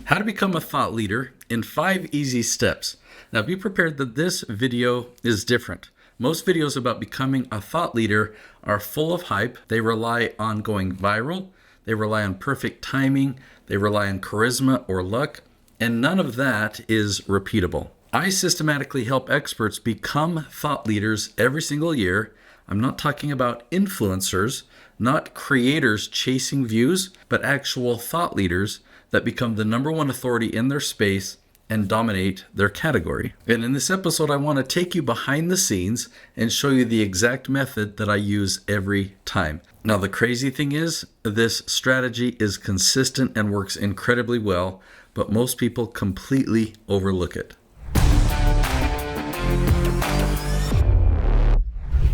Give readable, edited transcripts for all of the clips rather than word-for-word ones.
How to become a thought leader in 5 easy steps. Now be prepared that this video is different. Most videos about becoming a thought leader are full of hype. They rely on going viral. They rely on perfect timing. They rely on charisma or luck. And none of that is repeatable. I systematically help experts become thought leaders every single year. I'm not talking about influencers, not creators chasing views, but actual thought leaders that become the number one authority in their space and dominate their category. And in this episode, I want to take you behind the scenes and show you the exact method that I use every time. Now, the crazy thing is, this strategy is consistent and works incredibly well, but most people completely overlook it.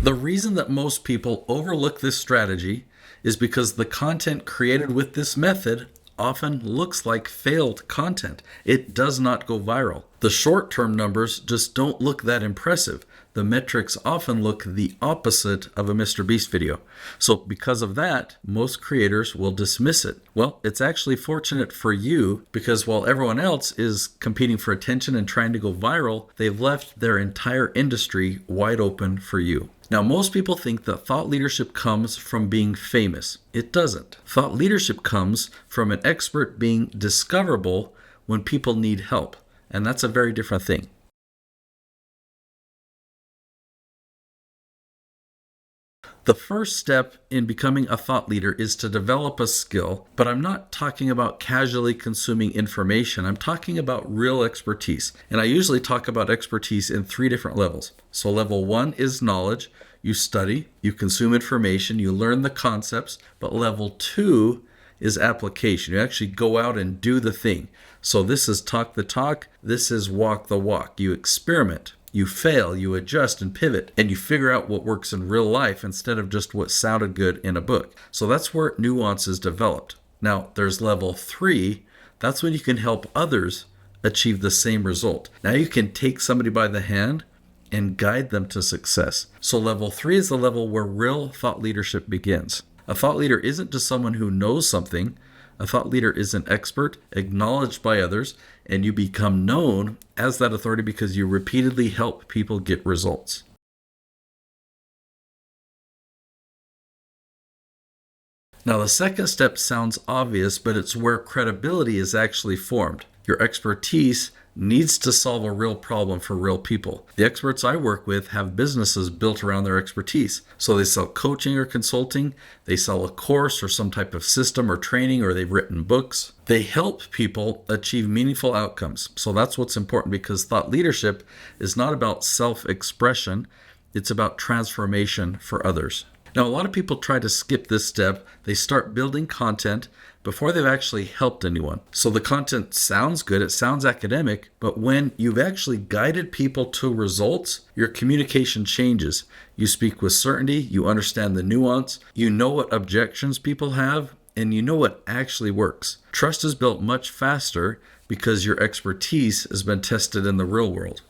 The reason that most people overlook this strategy is because the content created with this method often looks like failed content. It does not go viral. The short-term numbers just don't look that impressive. The metrics often look the opposite of a Mr. Beast video. So because of that, most creators will dismiss it. Well, it's actually fortunate for you because while everyone else is competing for attention and trying to go viral, they've left their entire industry wide open for you. Now, most people think that thought leadership comes from being famous. It doesn't. Thought leadership comes from an expert being discoverable when people need help, and that's a very different thing. The first step in becoming a thought leader is to develop a skill, but I'm not talking about casually consuming information. I'm talking about real expertise. And I usually talk about expertise in 3 different levels. So level 1 is knowledge. You study, you consume information, you learn the concepts. But level 2 is application. You actually go out and do the thing. So this is talk the talk. This is walk the walk. You experiment. You fail, you adjust and pivot, and you figure out what works in real life instead of just what sounded good in a book. So that's where nuance is developed. Now, there's level 3. That's when you can help others achieve the same result. Now you can take somebody by the hand and guide them to success. So level 3 is the level where real thought leadership begins. A thought leader isn't just someone who knows something. A thought leader is an expert, acknowledged by others, and you become known as that authority because you repeatedly help people get results. Now, the second step sounds obvious, but it's where credibility is actually formed. Your expertise needs to solve a real problem for real people. The experts I work with have businesses built around their expertise. So they sell coaching or consulting, they sell a course or some type of system or training, or they've written books. They help people achieve meaningful outcomes. So that's what's important, because thought leadership is not about self-expression, it's about transformation for others. Now, a lot of people try to skip this step. They start building content before they've actually helped anyone. So the content sounds good, it sounds academic, but when you've actually guided people to results, your communication changes. You speak with certainty, you understand the nuance, you know what objections people have, and you know what actually works. Trust is built much faster because your expertise has been tested in the real world.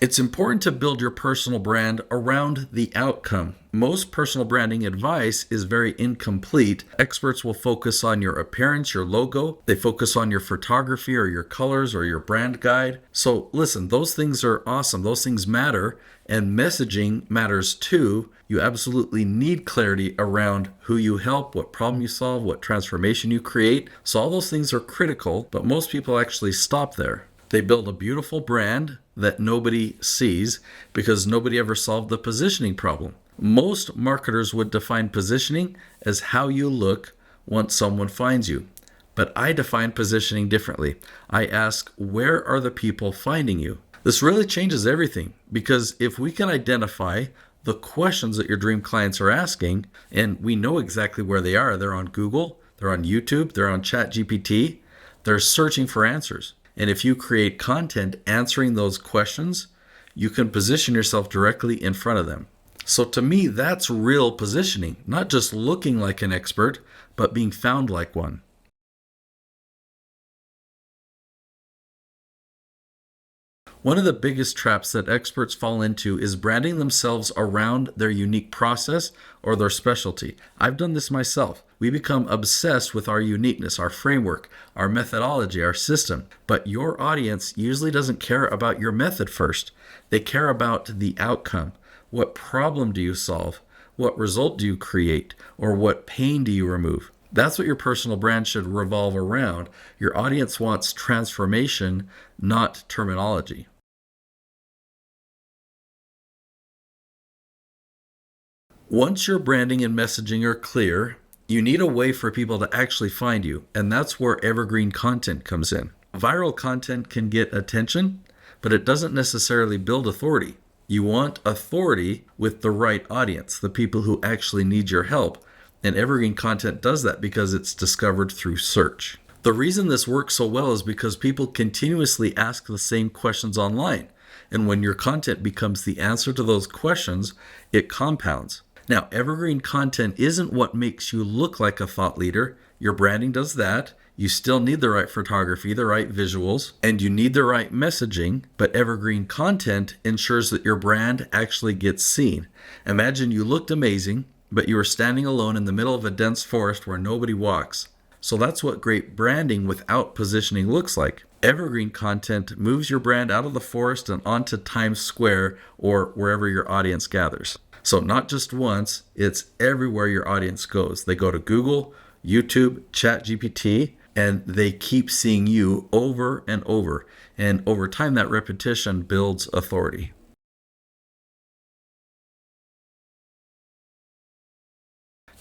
It's important to build your personal brand around the outcome. Most personal branding advice is very incomplete. Experts will focus on your appearance, your logo. They focus on your photography or your colors or your brand guide. So listen, those things are awesome. Those things matter, and messaging matters too. You absolutely need clarity around who you help, what problem you solve, what transformation you create. So all those things are critical, but most people actually stop there. They build a beautiful brand that nobody sees because nobody ever solved the positioning problem. Most marketers would define positioning as how you look once someone finds you. But I define positioning differently. I ask, where are the people finding you? This really changes everything, because if we can identify the questions that your dream clients are asking, and we know exactly where they are, they're on Google, they're on YouTube, they're on ChatGPT, they're searching for answers. And if you create content answering those questions, you can position yourself directly in front of them. So to me, that's real positioning, not just looking like an expert, but being found like one. One of the biggest traps that experts fall into is branding themselves around their unique process or their specialty. I've done this myself. We become obsessed with our uniqueness, our framework, our methodology, our system. But your audience usually doesn't care about your method first. They care about the outcome. What problem do you solve? What result do you create? Or what pain do you remove? That's what your personal brand should revolve around. Your audience wants transformation, not terminology. Once your branding and messaging are clear, you need a way for people to actually find you, and that's where evergreen content comes in. Viral content can get attention, but it doesn't necessarily build authority. You want authority with the right audience, the people who actually need your help, and evergreen content does that because it's discovered through search. The reason this works so well is because people continuously ask the same questions online, and when your content becomes the answer to those questions, it compounds. Now, evergreen content isn't what makes you look like a thought leader. Your branding does that. You still need the right photography, the right visuals, and you need the right messaging, but evergreen content ensures that your brand actually gets seen. Imagine you looked amazing, but you were standing alone in the middle of a dense forest where nobody walks. So that's what great branding without positioning looks like. Evergreen content moves your brand out of the forest and onto Times Square or wherever your audience gathers. So not just once, it's everywhere your audience goes. They go to Google, YouTube, ChatGPT, and they keep seeing you over and over. And over time, that repetition builds authority.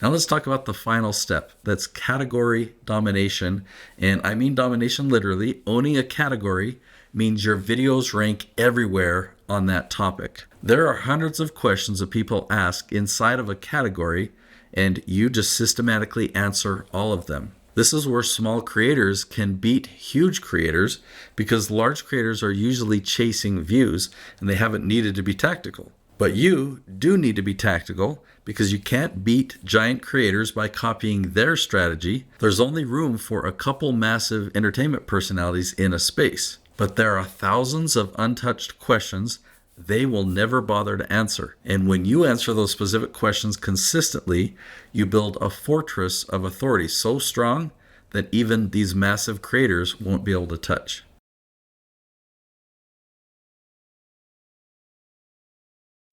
Now let's talk about the final step. That's category domination. And I mean domination literally. Owning a category means your videos rank everywhere on that topic. There are hundreds of questions that people ask inside of a category, and you just systematically answer all of them. This is where small creators can beat huge creators because large creators are usually chasing views and they haven't needed to be tactical. But you do need to be tactical because you can't beat giant creators by copying their strategy. There's only room for a couple massive entertainment personalities in a space. But there are thousands of untouched questions they will never bother to answer. And when you answer those specific questions consistently, you build a fortress of authority so strong that even these massive creators won't be able to touch.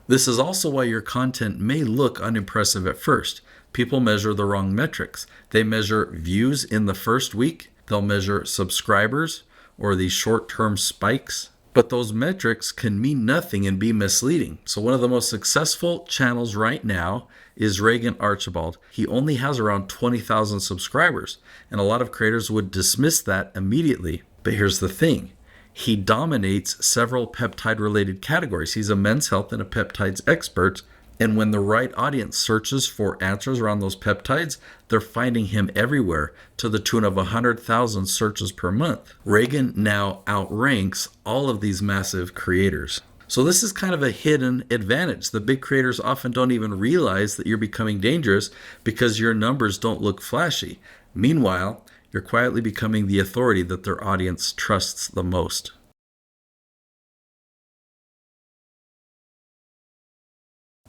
This is also why your content may look unimpressive at first. People measure the wrong metrics. They measure views in the first week. They'll measure subscribers or these short-term spikes. But those metrics can mean nothing and be misleading. So one of the most successful channels right now is Reagan Archibald. He only has around 20,000 subscribers, and a lot of creators would dismiss that immediately. But here's the thing. He dominates several peptide-related categories. He's a men's health and a peptides expert. And when the right audience searches for answers around those peptides, they're finding him everywhere to the tune of 100,000 searches per month. Reagan now outranks all of these massive creators. So this is kind of a hidden advantage. The big creators often don't even realize that you're becoming dangerous because your numbers don't look flashy. Meanwhile, you're quietly becoming the authority that their audience trusts the most.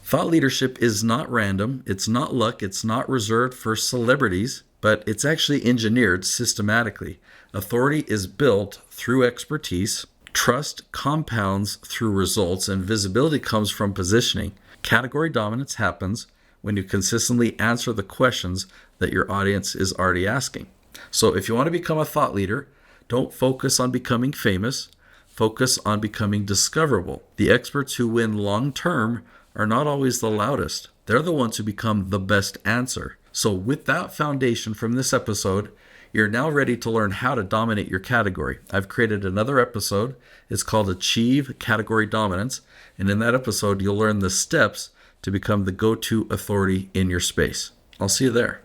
Thought leadership is not random, it's not luck, it's not reserved for celebrities, but it's actually engineered systematically. Authority is built through expertise, trust compounds through results, and visibility comes from positioning. Category dominance happens when you consistently answer the questions that your audience is already asking. So if you want to become a thought leader, don't focus on becoming famous, focus on becoming discoverable. The experts who win long term are not always the loudest. They're the ones who become the best answer. So with that foundation from this episode, you're now ready to learn how to dominate your category. I've created another episode. It's called Achieve Category Dominance. And in that episode, you'll learn the steps to become the go-to authority in your space. I'll see you there.